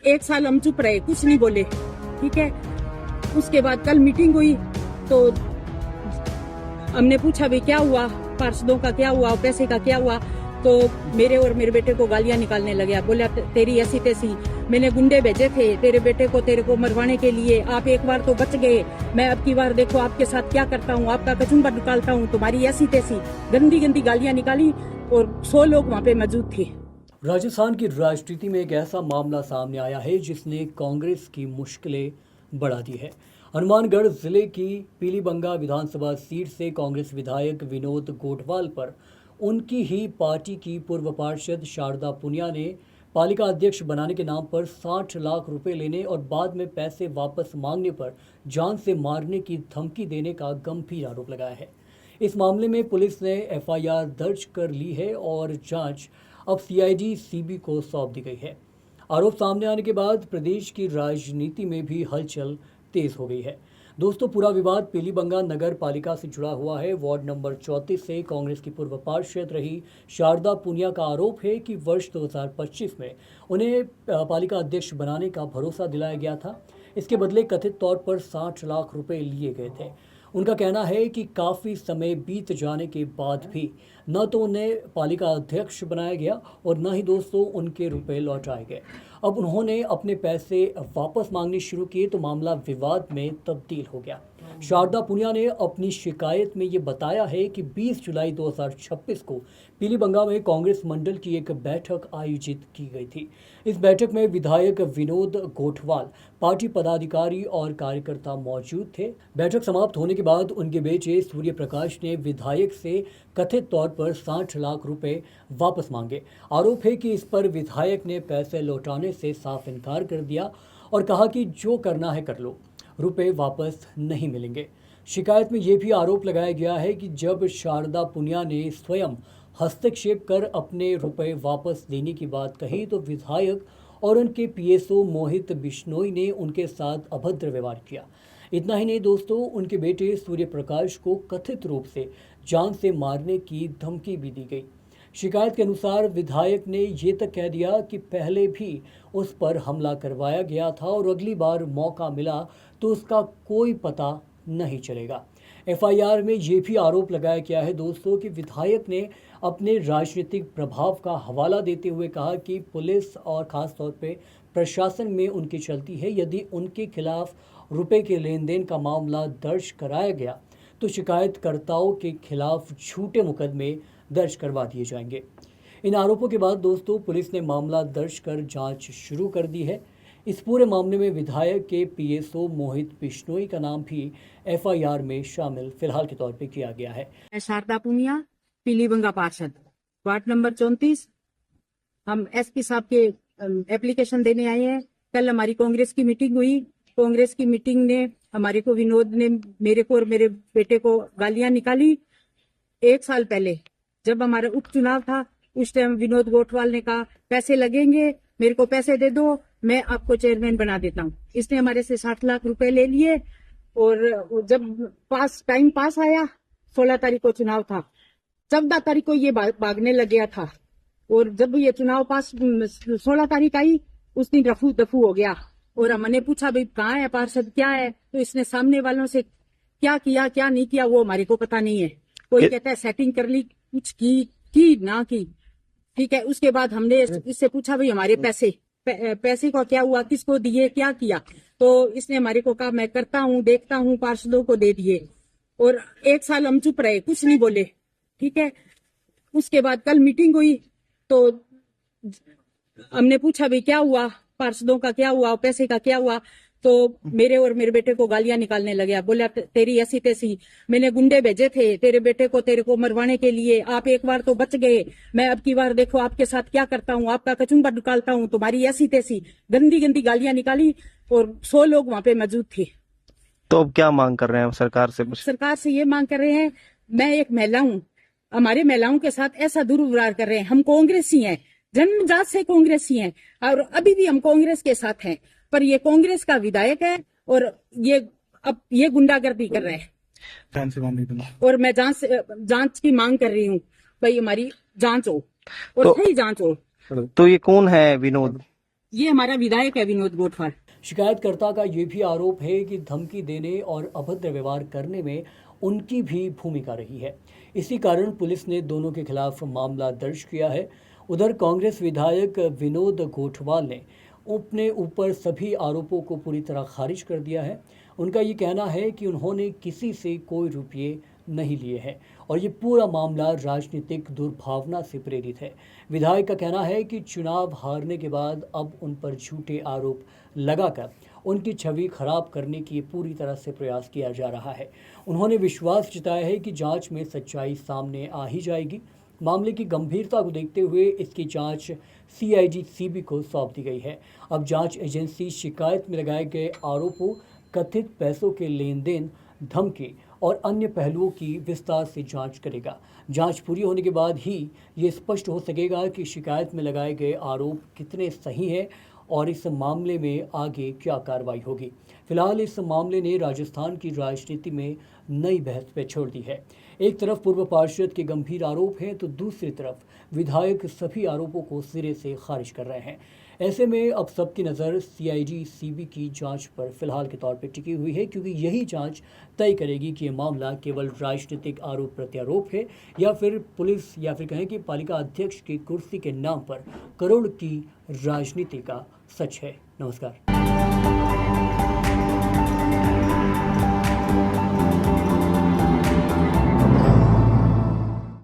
एक साल हम चुप रहे, कुछ नहीं बोले, ठीक है। उसके बाद कल मीटिंग हुई तो हमने पूछा भाई क्या हुआ, पार्षदों का क्या हुआ, पैसे का क्या हुआ। तो मेरे और मेरे बेटे को गालियां निकालने लगे, बोले तेरी ऐसी तैसी, मैंने गुंडे भेजे थे तेरे बेटे को तेरे को मरवाने के लिए, आप एक बार तो बच गए, मैं अब की बार देखो आपके साथ क्या करता हूँ, आपका कचुम्बर निकालता हूँ, तुम्हारी ऐसी तैसी गंदी गंदी गालियां निकाली और 100 लोग वहाँ पे मौजूद थे। राजस्थान की राजनीति में एक ऐसा मामला सामने आया है जिसने कांग्रेस की मुश्किलें बढ़ा दी है। हनुमानगढ़ जिले की पीलीबंगा विधानसभा सीट से कांग्रेस विधायक विनोद गोठवाल पर उनकी ही पार्टी की पूर्व पार्षद शारदा पुनिया ने पालिका अध्यक्ष बनाने के नाम पर 60 लाख रुपए लेने और बाद में पैसे वापस मांगने पर जान से मारने की धमकी देने का गंभीर आरोप लगाया है। इस मामले में पुलिस ने एफआईआर दर्ज कर ली है और जांच अब सीआईडी सीबी को सौंप दी गई है। आरोप सामने आने के बाद प्रदेश की राजनीति में भी हलचल तेज हो गई है। दोस्तों, पूरा विवाद पीलीबंगा नगर पालिका से जुड़ा हुआ है। वार्ड नंबर 34 से कांग्रेस की पूर्व पार्षद रही शारदा पुनिया का आरोप है कि वर्ष 2025 में उन्हें पालिका अध्यक्ष बनाने का भरोसा दिलाया गया था। इसके बदले कथित तौर पर 60 लाख रुपए लिए गए थे। उनका कहना है कि काफ़ी समय बीत जाने के बाद भी न तो उन्हें पालिका अध्यक्ष बनाया गया और न ही दोस्तों उनके रुपए लौटाए गए। अब उन्होंने अपने पैसे वापस मांगने शुरू किए तो मामला विवाद में तब्दील हो गया। शारदा पुनिया ने अपनी शिकायत में ये बताया है कि 20 जुलाई 2026 को पीलीबंगा में कांग्रेस मंडल की एक बैठक आयोजित की गई थी। इस बैठक में विधायक विनोद गोठवाल, पार्टी पदाधिकारी और कार्यकर्ता मौजूद थे। बैठक समाप्त होने के बाद उनके बेटे सूर्य प्रकाश ने विधायक से कथित तौर पर 60 लाख रुपए वापस मांगे। आरोप है कि इस पर विधायक ने पैसे लौटाने से साफ इनकार कर दिया और कहा कि जो करना है कर लो, रुपए वापस नहीं मिलेंगे। शिकायत में यह भी आरोप लगाया गया है कि जब शारदा पुनिया ने स्वयं हस्तक्षेप कर अपने रुपए वापस देने की बात कही तो विधायक और उनके पीएसओ मोहित बिश्नोई ने उनके साथ अभद्र व्यवहार किया। इतना ही नहीं दोस्तों, उनके बेटे सूर्य प्रकाश को कथित रूप से जान से मारने की धमकी भी दी गई। शिकायत के अनुसार विधायक ने ये तक कह दिया कि पहले भी उस पर हमला करवाया गया था और अगली बार मौका मिला तो उसका कोई पता नहीं चलेगा। एफआईआर में ये भी आरोप लगाया गया है दोस्तों कि विधायक ने अपने राजनीतिक प्रभाव का हवाला देते हुए कहा कि पुलिस और ख़ास तौर पे प्रशासन में उनकी चलती है। यदि उनके खिलाफ रुपए के लेन देन का मामला दर्ज कराया गया तो शिकायतकर्ताओं के खिलाफ झूठे मुकदमे दर्ज करवा दिए जाएंगे। इन आरोपों के बाद दोस्तों पुलिस ने मामला दर्ज कर जांच शुरू कर दी है। इस पूरे मामले में विधायक के पीएसओ मोहित बिश्नोई का नाम भी एफआईआर में शामिल फिलहाल के तौर पे किया गया है। शारदा पुनिया, पीलीबंगा पार्षद, वार्ड नंबर 34। हम एसपी साहब के एप्लीकेशन देने आए हैं। कल हमारी कांग्रेस की मीटिंग हुई। कांग्रेस की मीटिंग ने हमारे को विनोद ने मेरे को और मेरे बेटे को गालियां निकाली। एक साल पहले जब हमारा उपचुनाव था उस टाइम विनोद गोठवाल ने कहा पैसे लगेंगे, मेरे को पैसे दे दो, मैं आपको चेयरमैन बना देता हूँ। इसने हमारे से 60 लाख रुपए ले लिए और जब टाइम पास आया, 16 तारीख को चुनाव था, 14 तारीख को ये भागने लग गया था और जब ये चुनाव पास 16 तारीख आई उस दिन रफू दफू हो गया और हमने पूछा भाई कहाँ है पार्षद, क्या है, तो इसने सामने वालों से क्या किया क्या नहीं किया वो हमारे को पता नहीं है। कोई कहता है सेटिंग कर ली, कुछ की ना की, ठीक है। उसके बाद हमने इससे पूछा भाई हमारे पैसे का क्या हुआ, किसको दिए, क्या किया, तो इसने हमारे को कहा मैं करता हूँ, देखता हूँ, पार्षदों को दे दिए। और एक साल हम चुप रहे, कुछ नहीं बोले, ठीक है। उसके बाद कल मीटिंग हुई तो हमने पूछा भाई क्या हुआ, पार्षदों का क्या हुआ, पैसे का क्या हुआ। तो मेरे और मेरे बेटे को गालियां निकालने लगे, बोले तेरी ऐसी तैसी, मैंने गुंडे भेजे थे तेरे बेटे को तेरे को मरवाने के लिए, आप एक बार तो बच गए, मैं अब की बार देखो आपके साथ क्या करता हूँ, आपका कचुम्बर निकालता हूँ, तुम्हारी ऐसी तैसी गंदी गंदी गालियां निकाली और 100 लोग वहां पे मौजूद थे। तो अब क्या मांग कर रहे हैं सरकार से? सरकार से ये मांग कर रहे हैं, मैं एक महिला हूँ, हमारे महिलाओं के साथ ऐसा दुर्व्यवहार कर रहे हैं। हम कांग्रेसी हैं, जन्मजात से कांग्रेसी हैं और अभी भी हम कांग्रेस के साथ हैं, पर ये कांग्रेस का विधायक है और ये गुंडागर्दी कर रहे हैं। और मैं जांच की मांग कर रही हूँ, भाई हमारी जांच हो और सही जांच हो। तो ये कौन है विनोद? ये हमारा विधायक है विनोद गोठवाल। शिकायतकर्ता का ये भी आरोप है कि धमकी देने और अभद्र व्यवहार करने में उनकी भी भूमिका रही है। इसी कारण पुलिस ने दोनों के खिलाफ मामला दर्ज किया है। उधर कांग्रेस विधायक विनोद गोठवाल ने अपने ऊपर सभी आरोपों को पूरी तरह खारिज कर दिया है। उनका ये कहना है कि उन्होंने किसी से कोई रुपये नहीं लिए हैं और ये पूरा मामला राजनीतिक दुर्भावना से प्रेरित है। विधायक का कहना है कि चुनाव हारने के बाद अब उन पर झूठे आरोप लगाकर उनकी छवि खराब करने की पूरी तरह से प्रयास किया जा रहा है। उन्होंने विश्वास जताया है कि जांच में सच्चाई सामने आ ही जाएगी। मामले की गंभीरता को देखते हुए इसकी जांच सीआईडी सीबी को सौंप दी गई है। अब जांच एजेंसी शिकायत में लगाए गए आरोपों, कथित पैसों के लेन देन, धमकी और अन्य पहलुओं की विस्तार से जांच करेगा। जांच पूरी होने के बाद ही ये स्पष्ट हो सकेगा कि शिकायत में लगाए गए आरोप कितने सही हैं और इस मामले में आगे क्या कार्रवाई होगी। फिलहाल इस मामले ने राजस्थान की राजनीति में नई बहस पे छोड़ दी है। एक तरफ पूर्व पार्षद के गंभीर आरोप हैं तो दूसरी तरफ विधायक सभी आरोपों को सिरे से खारिज कर रहे हैं। ऐसे में अब सबकी नज़र सीआईडी सीबी की जांच पर फिलहाल के तौर पर टिकी हुई है, क्योंकि यही जांच तय करेगी कि ये मामला केवल राजनीतिक आरोप प्रत्यारोप है या फिर पुलिस या फिर कहें कि पालिका अध्यक्ष की कुर्सी के नाम पर करोड़ की राजनीति का सच है। नमस्कार।